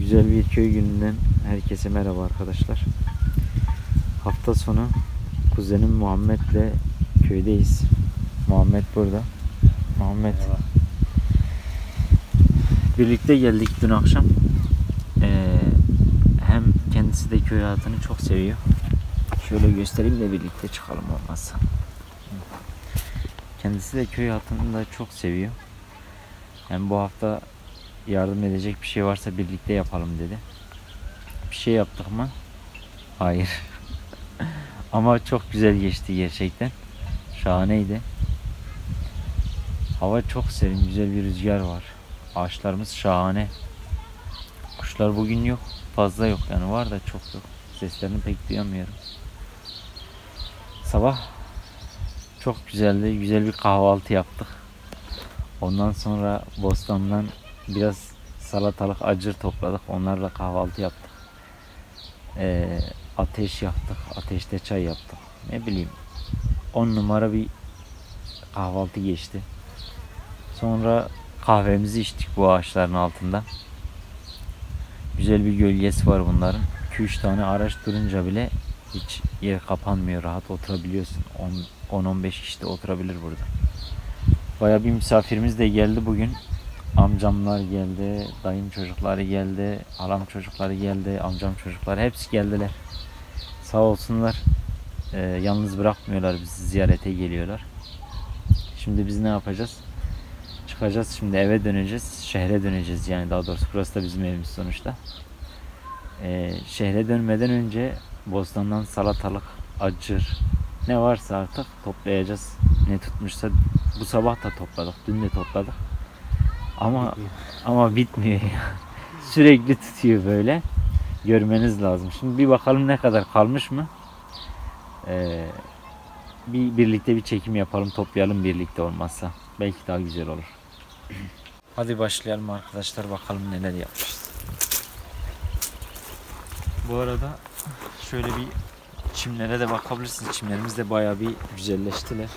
Güzel bir köy gününden herkese merhaba arkadaşlar. Hafta sonu kuzenim Muhammed'le köydeyiz. Muhammed burada. Muhammed. Merhaba. Birlikte geldik dün akşam. Hem kendisi de köy hayatını çok seviyor. Şöyle göstereyim de birlikte çıkalım olmazsa. Kendisi de köy hayatını da çok seviyor. Yani bu hafta yardım edecek bir şey varsa birlikte yapalım dedi. Bir şey yaptık mı? Hayır. Ama çok güzel geçti gerçekten. Şahaneydi. Hava çok serin, güzel bir rüzgar var. Ağaçlarımız şahane. Kuşlar bugün yok. Fazla yok yani, var da çok yok. Seslerini pek duyamıyorum. Sabah çok güzeldi. Güzel bir kahvaltı yaptık. Ondan sonra bostandan biraz salatalık, acır topladık. Onlarla kahvaltı yaptık. Ateş yaktık. Ateşte çay yaptık. Ne bileyim, 10 numara bir kahvaltı geçti. Sonra kahvemizi içtik bu ağaçların altında. Güzel bir gölgesi var bunların. 2-3 tane araç durunca bile hiç yer kapanmıyor. Rahat oturabiliyorsun. 10-15 kişi de oturabilir burada. Bayağı bir misafirimiz de geldi bugün. Amcamlar geldi, dayım çocukları geldi, halam çocukları geldi, amcam çocukları, hepsi geldiler. Sağ olsunlar. Yalnız bırakmıyorlar bizi, ziyarete geliyorlar. Şimdi biz ne yapacağız? Çıkacağız şimdi, eve döneceğiz, şehre döneceğiz yani, daha doğrusu burası da bizim evimiz sonuçta. Şehre dönmeden önce bostandan salatalık, acır, ne varsa artık toplayacağız. Ne tutmuşsa bu sabah da topladık, dün de topladık. Ama bitmiyor ya. Sürekli tutuyor böyle. Görmeniz lazım. Şimdi bir bakalım ne kadar kalmış mı? Birlikte bir çekim yapalım, toplayalım birlikte olmazsa. Belki daha güzel olur. Hadi başlayalım arkadaşlar, bakalım neler yapmışız. Bu arada şöyle bir çimlere de bakabilirsiniz. Çimlerimiz de bayağı bir güzelleştiler.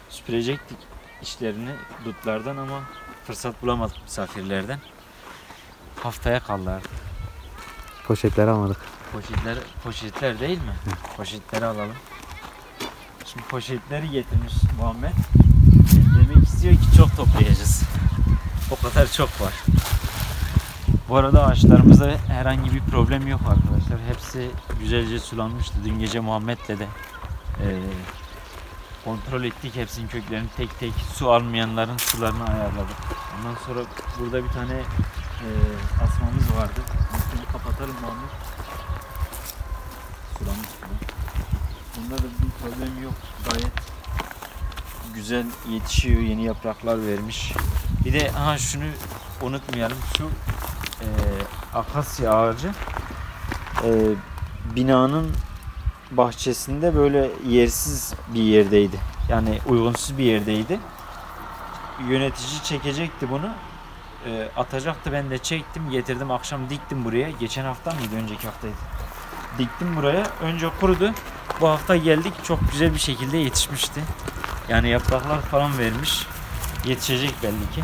Süpürecektik işlerini dutlardan ama fırsat bulamadık misafirlerden. Haftaya kaldı artık. Poşetleri almadık. Poşetler değil mi? Poşetleri alalım. Şimdi poşetleri getirmiş Muhammed. Demek istiyor ki çok toplayacağız. O kadar çok var. Bu arada ağaçlarımızda herhangi bir problem yok arkadaşlar. Hepsi güzelce sulanmıştı. Dün gece Muhammed'le de kontrol ettik. Hepsinin köklerini tek tek, su almayanların sularını ayarladık. Ondan sonra burada bir tane asmamız vardı. Bunu kapatalım Muhammed. Sulanmış burada. Bunda da bir problem yok. Gayet güzel yetişiyor. Yeni yapraklar vermiş. Bir de şunu unutmayalım. Şu akasya ağacı binanın bahçesinde böyle yersiz bir yerdeydi. Yani uygunsuz bir yerdeydi. Yönetici çekecekti bunu. Atacaktı, ben de çektim, getirdim, akşam diktim buraya. Geçen hafta mıydı, önceki haftaydı. Diktim buraya. Önce kurudu. Bu hafta geldik, çok güzel bir şekilde yetişmişti. Yani yapraklar falan vermiş. Yetişecek belli ki.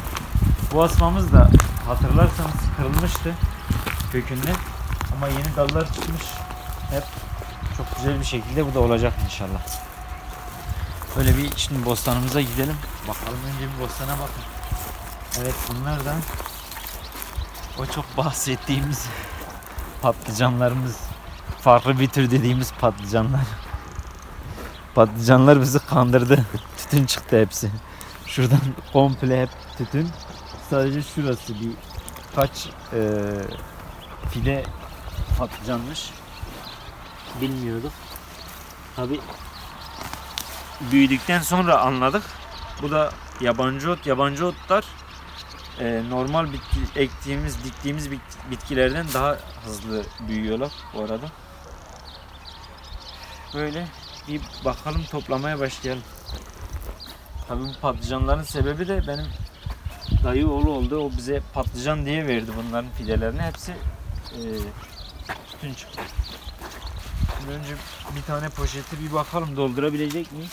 Bu asmamız da hatırlarsanız kırılmıştı kökünden. Ama yeni dallar çıkmış. Hep çok güzel bir şekilde bu da olacak inşallah. Böyle bir şimdi bostanımıza gidelim. Bakalım, önce bir bostana bakın. Evet, bunlar da o çok bahsettiğimiz patlıcanlarımız. Farklı bir tür dediğimiz patlıcanlar. Patlıcanlar bizi kandırdı. Tütün çıktı hepsi. Şuradan komple hep tütün. Sadece şurası birkaç fide patlıcanmış. Bilmiyorduk. Tabi büyüdükten sonra anladık. Bu da yabancı ot. Yabancı otlar normal diktiğimiz bitkilerden daha hızlı büyüyorlar bu arada. Böyle bir bakalım, toplamaya başlayalım. Tabii bu patlıcanların sebebi de benim dayı oğlu oldu. O bize patlıcan diye verdi bunların fidelerini. Hepsi tütün çıktı. Şimdi önce bir tane poşeti bir bakalım doldurabilecek miyiz?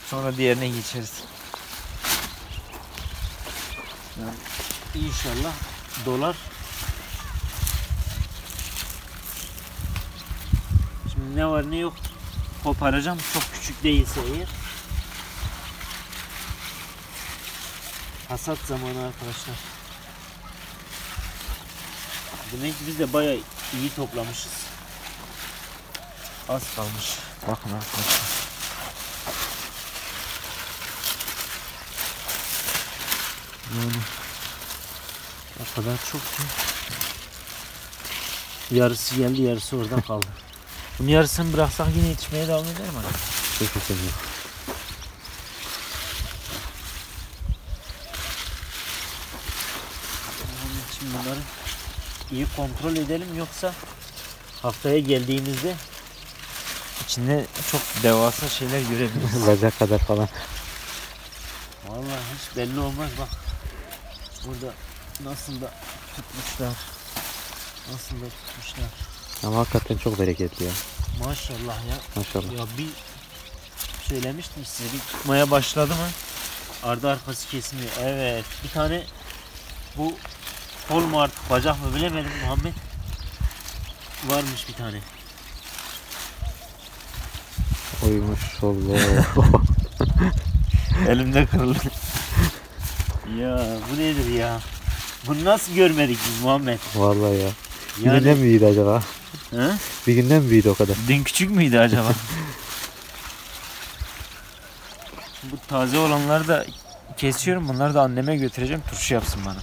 Sonra diğerine geçeriz. Yani İnşallah dolar. ne var ne yok koparacağım. Çok küçük değilse eğer. Hasat zamanı arkadaşlar. Demek ki biz de bayağı iyi toplamışız. Az kalmış. Bakın arkadaşlar. Yani o kadar çok ki. Yarısı geldi, yarısı orada kaldı. Bunun yarısını bıraksak yine yetişmeye devam eder mi? Çok seviyorum. Şimdi bunları iyi kontrol edelim, yoksa haftaya geldiğimizde içinde çok devasa şeyler görebiliriz. Bacak kadar falan. Vallahi hiç belli olmaz, bak. Burada nasıl da tutmuşlar. Nasıl da tutmuşlar. Ama hakikaten çok bereketli ya. Maşallah ya. Maşallah. Ya bir söylemiştim size, bir tutmaya başladı mı ardı arkası kesmiyor. Evet, bir tane bu kol mu artık bacak mı bilemedim Muhammed, varmış bir tane. Oymuş Allah. Elimde kırıldı. Ya bu nedir ya? Bunu nasıl görmedik biz Muhammed? Vallahi ya. Bir Yani, günden mi büyüdü acaba? he? Bir günden mi büyüdü o kadar? Dün küçük müydü acaba? Bu taze olanları da kesiyorum. Bunları da anneme götüreceğim. Turşu yapsın bana.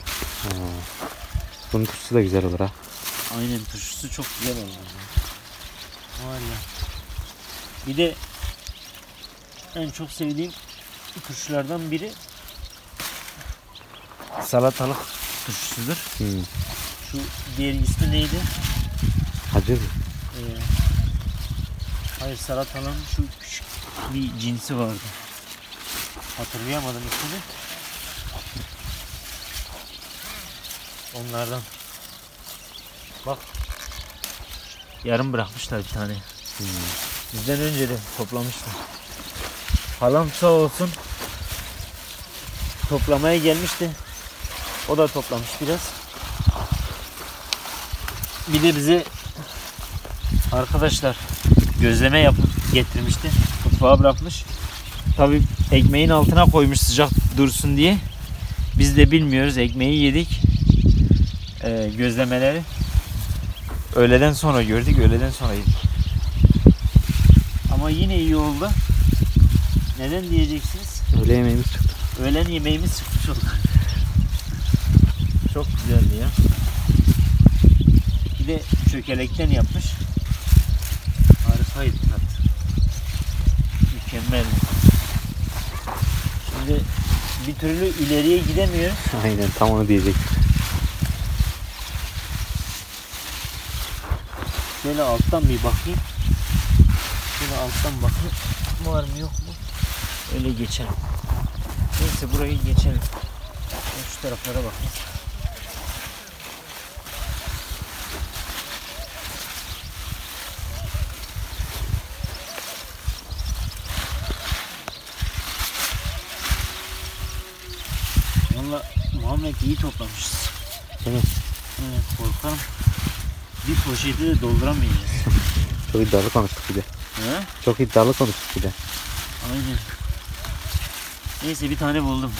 Bunun turşusu da güzel olur ha. Aynen, turşusu çok güzel olur. Var ya. Bir de en çok sevdiğim turşulardan biri salatalık turşusudur. Şu diğer ismi neydi? Hacır mı? Hayır, salatalığın şu küçük bir cinsi vardı. Hatırlayamadım ismini. Onlardan. Bak. Yarım bırakmışlar bir tane. Bizden önce de toplamışlar. Halam sağ olsun toplamaya gelmişti. O da toplamış biraz. Bir de bize arkadaşlar gözleme yapıp getirmişti. Mutfağa bırakmış. Tabii ekmeğin altına koymuş sıcak dursun diye. Biz de bilmiyoruz. Ekmeği yedik. Gözlemeleri öğleden sonra gördük. Öğleden sonra yedik. Ama yine iyi oldu. Neden diyeceksiniz? Öğle yemeğimiz çıktı. Öğlen yemeğimiz çıkmış oldu. Çok güzeldi ya. Bir de çökelekten yapmış. Harikaydı tat. Mükemmel. Şimdi bir türlü ileriye gidemiyoruz. Aynen, tam onu diyecek. Şöyle alttan bir bakayım. Şöyle alttan bakayım. Var mı yok mu? Öyle geçelim. Neyse, burayı geçelim. Şu taraflara bakayım. Valla Muhammed iyi toplamışız. Değil mi? Evet, korkarım bir poşeti de dolduramayacağız. Çok iddialı konuştuk bir de. He? Çok iddialı konuştuk bir de. Aynen. Neyse, bir tane buldum.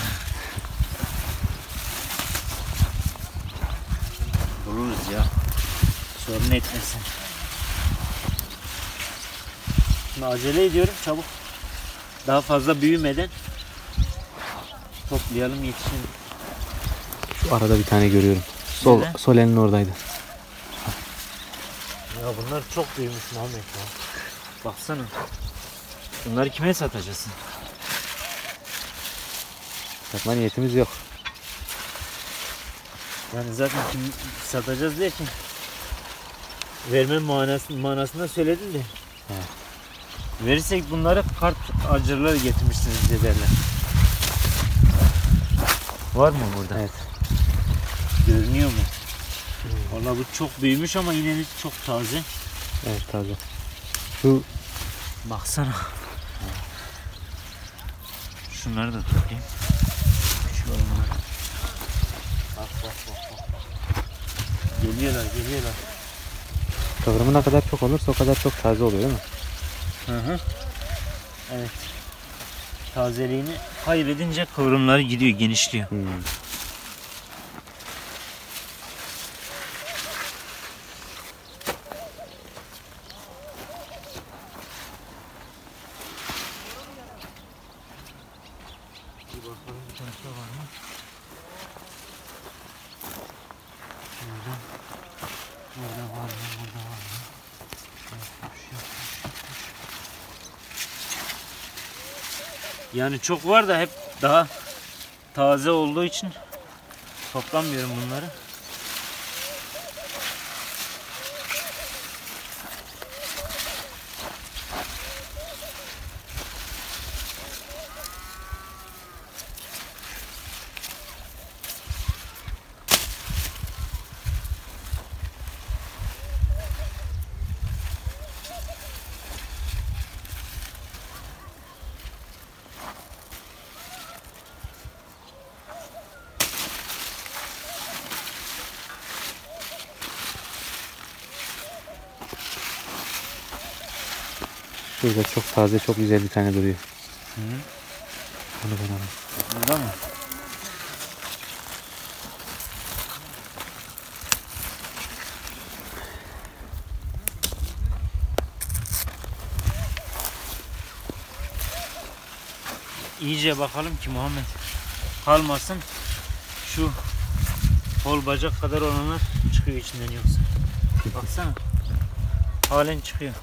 Buluruz ya. Sorun etmesin. Şimdi acele ediyorum, çabuk. Daha fazla büyümeden toplayalım, yetişelim. Şu arada bir tane görüyorum. Nerede? Sol elinin oradaydı. Ya bunlar çok büyümüş Muhammed ya. Baksana. Bunları kime satacaksın? Satma niyetimiz yok. Yani zaten kim satacağız derken verme manasında söyledin de. Evet. Verirsek bunları kart acırları getirmişsiniz bize derler. Var mı burada? Evet. Görünüyor mu? Vallahi bu çok büyümüş ama yine de çok taze. Evet, taze. Şu Baksana. Şunları da toplayayım. Küçük olanları. Bak. Geliyorlar. Kıvrımı ne kadar çok olursa o kadar çok taze oluyor değil mi? Hı hı. Evet. Tazeliğini kaybedince kıvrımları gidiyor, genişliyor. Bir bakalım bir tanesi var mı? Burada var mı? Burada var mı? Yani çok var da hep daha taze olduğu için toplamıyorum bunları. Şurada çok taze, çok güzel bir tane duruyor. Hı. Onu ben alayım. Burada mı? İyice bakalım ki Muhammed kalmasın. Şu kol bacak kadar olanlar çıkıyor içinden yoksa. Baksana. Halen çıkıyor.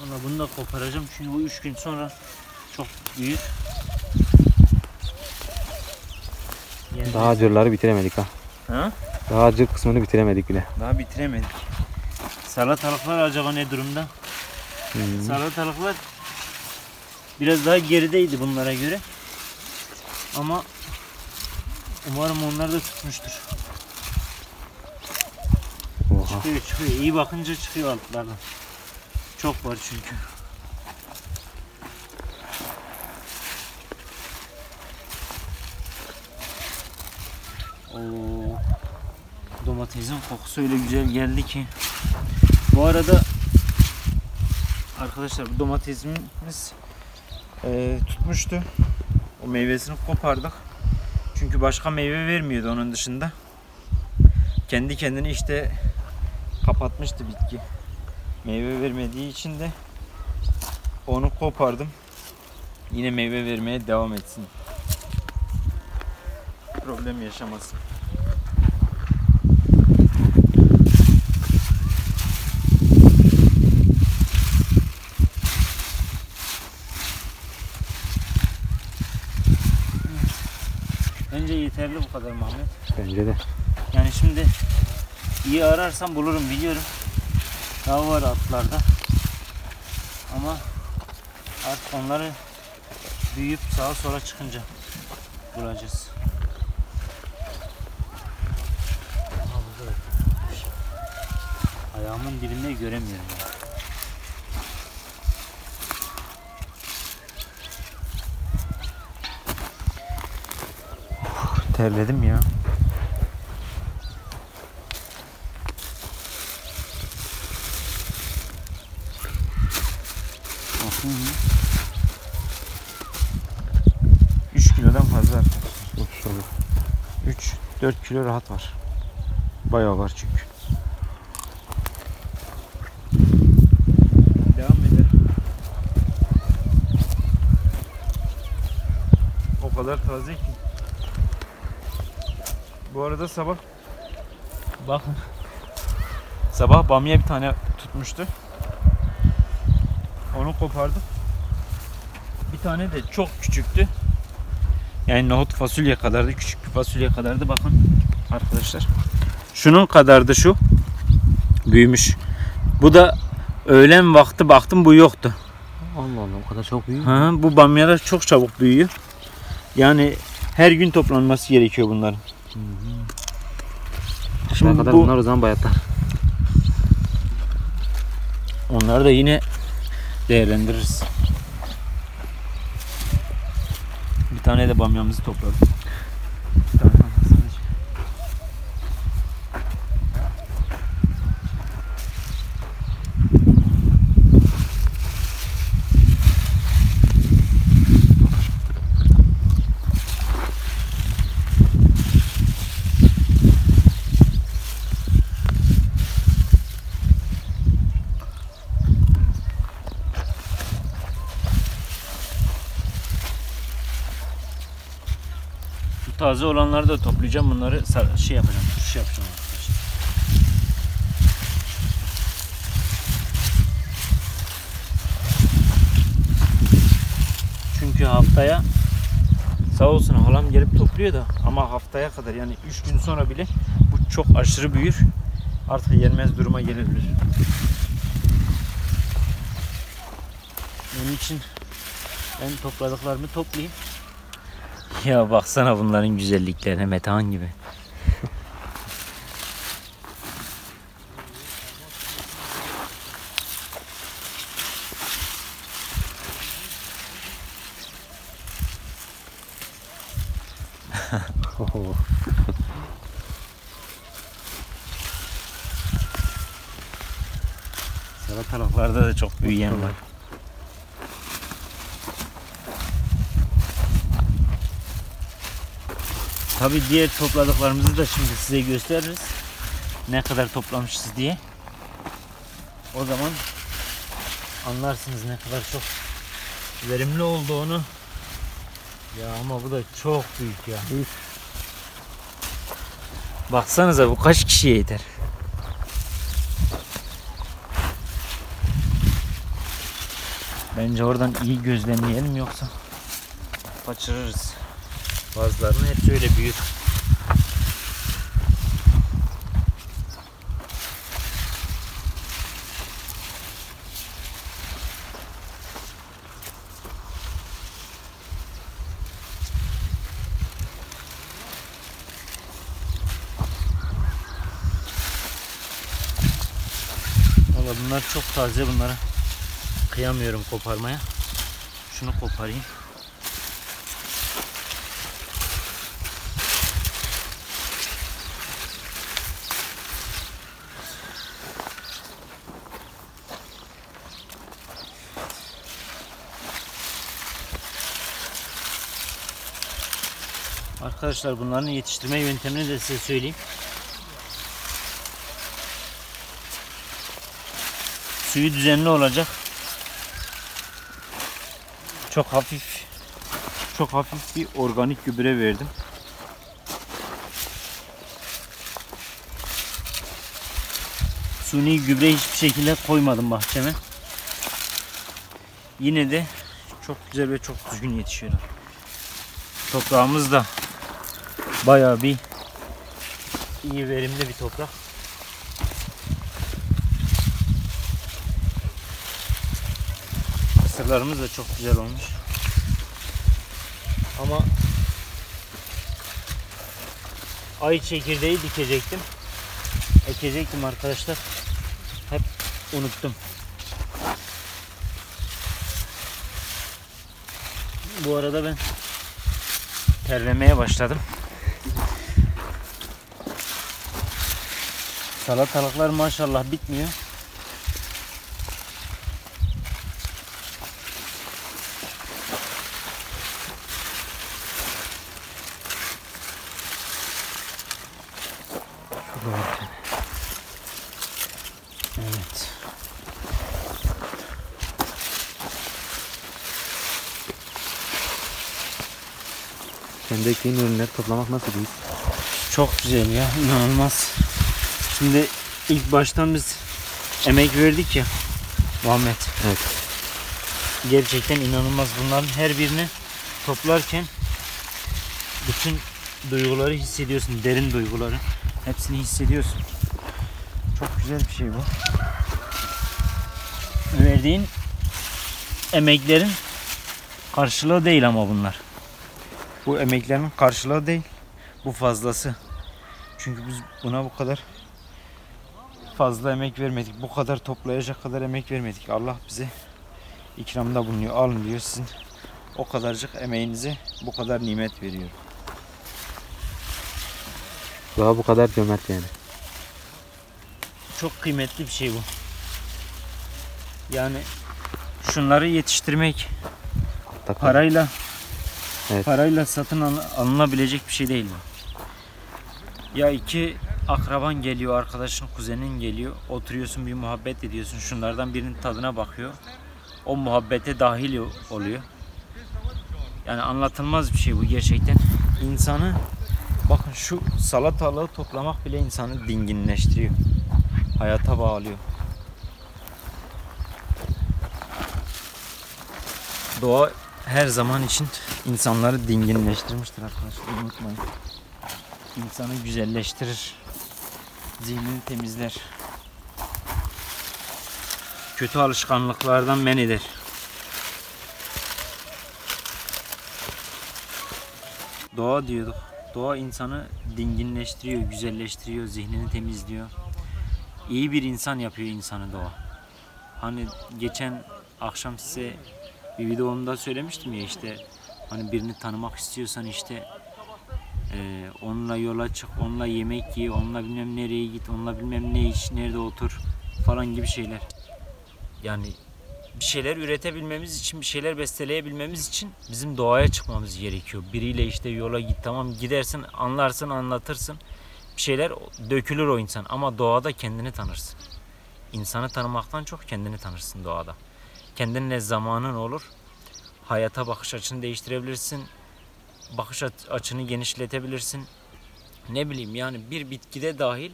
Valla bunu da koparacağım çünkü bu 3 gün sonra çok büyük. Yani Daha acırları bitiremedik ha. ha? Daha acır kısmını bitiremedik bile. Daha bitiremedik. Salatalıklar acaba ne durumda? Salatalıklar biraz daha gerideydi bunlara göre. Ama umarım onlar da tutmuştur. Oha. Çıkıyor. İyi bakınca çıkıyor altlardan. Çok var çünkü. Oo, domatesin kokusu öyle güzel geldi ki. Bu arada arkadaşlar bu domatesimiz tutmuştu. O meyvesini kopardık. Çünkü başka meyve vermiyordu onun dışında. Kendi kendini işte kapatmıştı bitki. Meyve vermediği için de onu kopardım. Yine meyve vermeye devam etsin. Problem yaşamasın. Bence yeterli bu kadar Muhammed. Bence de. Yani şimdi iyi ararsam bulurum biliyorum. Daha var altlarda. Ama artık onları büyüyüp sağa sola çıkınca bulacağız. Ayağımın dibinde göremiyorum. Terledim ya. Hı hı. 3 kilodan fazla arkadaşlar. Maşallah. 3-4 kilo rahat var. Bayağı var çünkü. Devam edelim. O kadar taze ki. Bu arada sabah bakın. Sabah bamya bir tane tutmuştu. Onu kopardım. Bir tane de çok küçüktü. Yani nohut fasulye kadardı. Küçük bir fasulye kadardı. Bakın arkadaşlar. Şunun kadardı şu. Büyümüş. Bu da öğlen vakti baktım bu yoktu. Allah Allah, o kadar çok büyük. Ha, bu bamyalar çok çabuk büyüyor. Yani her gün toplanması gerekiyor bunların. Şimdi kadar bunlar o zaman bayatlar. Onları da yine değerlendiririz. Bir tane de bamyamızı topladık. Taze olanları da toplayacağım. Bunları şey yapacağım. Turşu yapacağım arkadaşlar. Çünkü haftaya sağ olsun halam gelip topluyor da, ama haftaya kadar, yani 3 gün sonra bile bu çok aşırı büyür. Artık yenmez duruma gelebilir. Onun için ben topladıklarımı toplayayım. Ya baksana bunların güzelliklerine, Metehan gibi. Salatalıklarda da çok büyüyen var. Tabii diğer topladıklarımızı da şimdi size gösteririz. Ne kadar toplamışız diye. O zaman anlarsınız ne kadar çok verimli olduğunu. Ya ama bu da çok büyük ya. Baksanıza, bu kaç kişiye yeter? Bence oradan iyi gözlemleyelim, yoksa kaçırırız. Bazılarının hepsi öyle büyük. Valla bunlar çok taze, bunlara kıyamıyorum koparmaya. Şunu koparayım. Arkadaşlar bunların yetiştirme yöntemini de size söyleyeyim. Suyu düzenli olacak. Çok hafif bir organik gübre verdim. Suni gübre hiçbir şekilde koymadım bahçeme. Yine de çok güzel ve çok düzgün yetişiyorlar. Toprağımız da bayağı bir iyi, verimli bir toprak. Mısırlarımız da çok güzel olmuş. Ama ay çekirdeği ekecektim arkadaşlar. Hep unuttum. Bu arada ben terlemeye başladım. Salatalıklar maşallah bitmiyor. Evet. Kendi ektiğin ürünleri toplamak nasıl bir his? Çok güzel ya, inanılmaz. Şimdi ilk baştan biz emek verdik ya Muhammed. Evet. Gerçekten inanılmaz. Bunların her birini toplarken bütün duyguları hissediyorsun, derin duyguları. Hepsini hissediyorsun. Çok güzel bir şey bu. Verdiğin emeklerin karşılığı değil ama bunlar. Bu emeklerin karşılığı değil. Bu fazlası. Çünkü biz buna bu kadar fazla emek vermedik. Bu kadar toplayacak kadar emek vermedik. Allah bize ikramda bulunuyor. Alın diyor, sizin o kadarcık emeğinize bu kadar nimet veriyor. Doğa bu kadar cömert yani. Çok kıymetli bir şey bu. Yani şunları yetiştirmek Tabii. parayla Evet. parayla satın alınabilecek bir şey değil bu. Ya iki akraban geliyor, arkadaşın, kuzenin geliyor. Oturuyorsun, bir muhabbet ediyorsun. Şunlardan birinin tadına bakıyor. O muhabbete dahil oluyor. Yani anlatılmaz bir şey bu gerçekten. İnsanı, bakın şu salatalığı toplamak bile insanı dinginleştiriyor. Hayata bağlıyor. Doğa her zaman için insanları dinginleştirmiştir arkadaşlar. Unutmayın. İnsanı güzelleştirir. Zihnini temizler. Kötü alışkanlıklardan men eder. Doğa diyorduk. Doğa insanı dinginleştiriyor, güzelleştiriyor, zihnini temizliyor. İyi bir insan yapıyor insanı doğa. Hani geçen akşam size bir videomda söylemiştim ya, işte hani birini tanımak istiyorsan işte onunla yola çık, onunla yemek ye, onunla bilmem nereye git, onunla bilmem ne iç, nerede otur falan gibi şeyler. Yani bir şeyler üretebilmemiz için, bir şeyler besteleyebilmemiz için bizim doğaya çıkmamız gerekiyor. Biriyle işte yola git, tamam gidersin, anlarsın, anlatırsın. Bir şeyler dökülür o insan, ama doğada kendini tanırsın. İnsanı tanımaktan çok kendini tanırsın doğada. Kendinle zamanın olur. Hayata bakış açını değiştirebilirsin. Bakış açını genişletebilirsin. Ne bileyim, yani bir bitkide dahil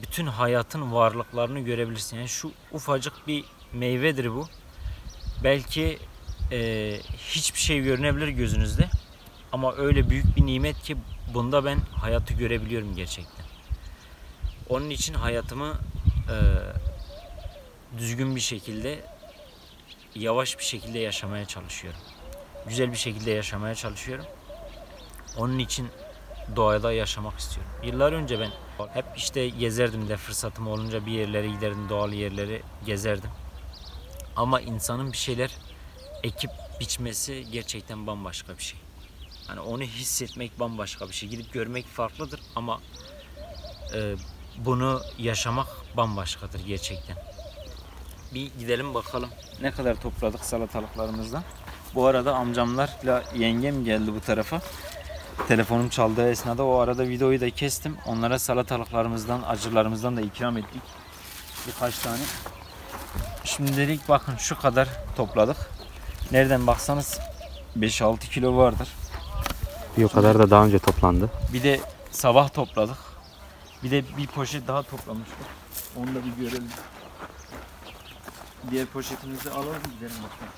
bütün hayatın varlıklarını görebilirsin. Yani şu ufacık bir meyvedir bu. Belki hiçbir şey görünebilir gözünüzde. Ama öyle büyük bir nimet ki bunda ben hayatı görebiliyorum gerçekten. Onun için hayatımı düzgün bir şekilde, yavaş bir şekilde yaşamaya çalışıyorum. Güzel bir şekilde yaşamaya çalışıyorum. Onun için doğada yaşamak istiyorum. Yıllar önce ben hep işte gezerdim de, fırsatım olunca bir yerlere giderdim, doğal yerleri gezerdim. Ama insanın bir şeyler ekip biçmesi gerçekten bambaşka bir şey. Hani onu hissetmek bambaşka bir şey. Gidip görmek farklıdır ama bunu yaşamak bambaşkadır gerçekten. Bir gidelim bakalım ne kadar topladık salatalıklarımızdan. Bu arada amcamlarla yengem geldi bu tarafa. Telefonum çaldığı esnada, o arada videoyu da kestim. Onlara salatalıklarımızdan, acılarımızdan da ikram ettik. Birkaç tane. Şimdilik bakın şu kadar topladık. Nereden baksanız 5-6 kilo vardır. Bir o kadar da daha önce toplandı. Bir de sabah topladık. Bir de bir poşet daha toplamıştık. Onu da bir görelim. Diğer poşetimizi alalım, gidelim bakalım.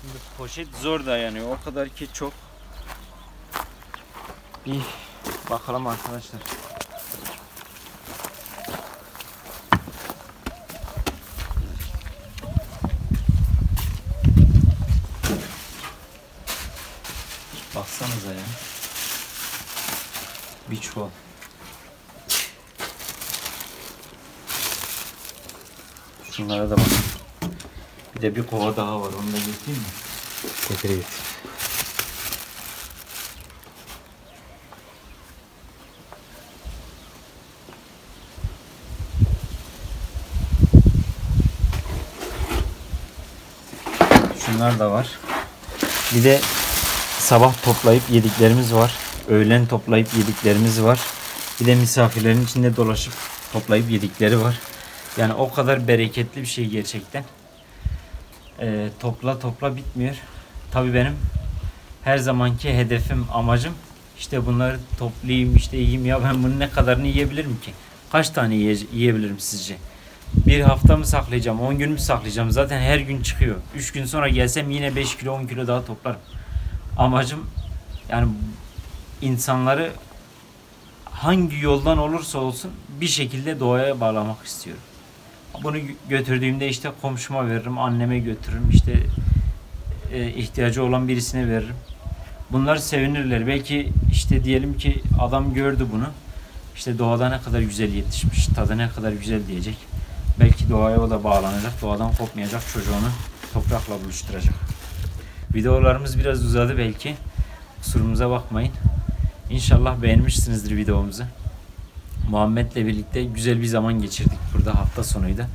Şimdi poşet zor dayanıyor. O kadar ki çok. Bir bakalım arkadaşlar. Baksanıza ya. Bir çuval. Şunlara da bak. Bir de bir kova daha var. Onu da getireyim mi? Getir. Şunlar da var. Bir de sabah toplayıp yediklerimiz var. Öğlen toplayıp yediklerimiz var. Bir de misafirlerin içinde dolaşıp toplayıp yedikleri var. Yani o kadar bereketli bir şey gerçekten. Topla bitmiyor. Tabii benim her zamanki hedefim, amacım işte bunları toplayayım, işte yiyeyim. Ya ben bunun ne kadarını yiyebilirim ki? Kaç tane yiyebilirim sizce? Bir hafta mı saklayacağım? 10 gün mü saklayacağım? Zaten her gün çıkıyor. 3 gün sonra gelsem yine 5 kilo 10 kilo daha toplarım. Amacım yani insanları hangi yoldan olursa olsun bir şekilde doğaya bağlamak istiyorum. bunu götürdüğümde işte komşuma veririm, anneme götürürüm, işte ihtiyacı olan birisine veririm. Bunlar sevinirler. Belki işte diyelim ki adam gördü bunu. İşte doğada ne kadar güzel yetişmiş, tadı ne kadar güzel diyecek. Belki doğaya o da bağlanacak, doğadan kopmayacak, çocuğunu toprakla buluşturacak. Videolarımız biraz uzadı belki. Kusurumuza bakmayın. İnşallah beğenmişsinizdir videomuzu. Muhammed'le birlikte güzel bir zaman geçirdik. Burada hafta sonuydu.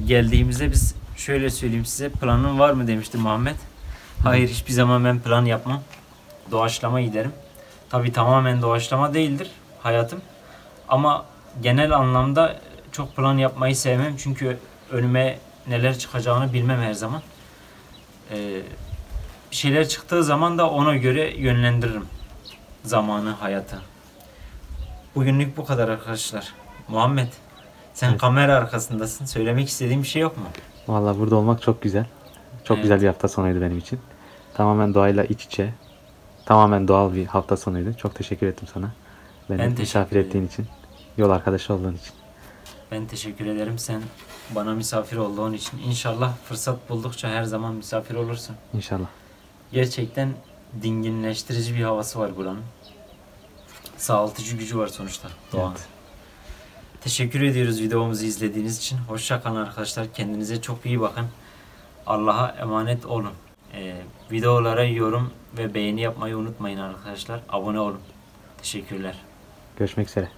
Geldiğimizde biz şöyle söyleyeyim size, planın var mı demişti Muhammed. Hayır, hiçbir zaman ben plan yapmam. Doğaçlama giderim. Tabii tamamen doğaçlama değildir hayatım. Ama genel anlamda çok plan yapmayı sevmem. Çünkü önüme neler çıkacağını bilmem her zaman. Bir şeyler çıktığı zaman da ona göre yönlendiririm zamanı, hayatı. Bugünlük bu kadar arkadaşlar. Muhammed, sen Evet. kamera arkasındasın. Söylemek istediğin bir şey yok mu? Vallahi burada olmak çok güzel. Çok Evet. güzel bir hafta sonuydu benim için. Tamamen doğayla iç içe. Tamamen doğal bir hafta sonuydu. Çok teşekkür ettim sana. Beni Ben teşekkür misafir ettiğin için. Yol arkadaşı olduğun için. Ben teşekkür ederim. Sen bana misafir olduğun için. İnşallah fırsat buldukça her zaman misafir olursun. İnşallah. Gerçekten dinginleştirici bir havası var buranın. Sağaltıcı gücü var sonuçta doğanın. Evet. Teşekkür ediyoruz videomuzu izlediğiniz için. Hoşça kalın arkadaşlar. Kendinize çok iyi bakın. Allah'a emanet olun. Videolara yorum ve beğeni yapmayı unutmayın arkadaşlar. Abone olun. Teşekkürler. Görüşmek üzere.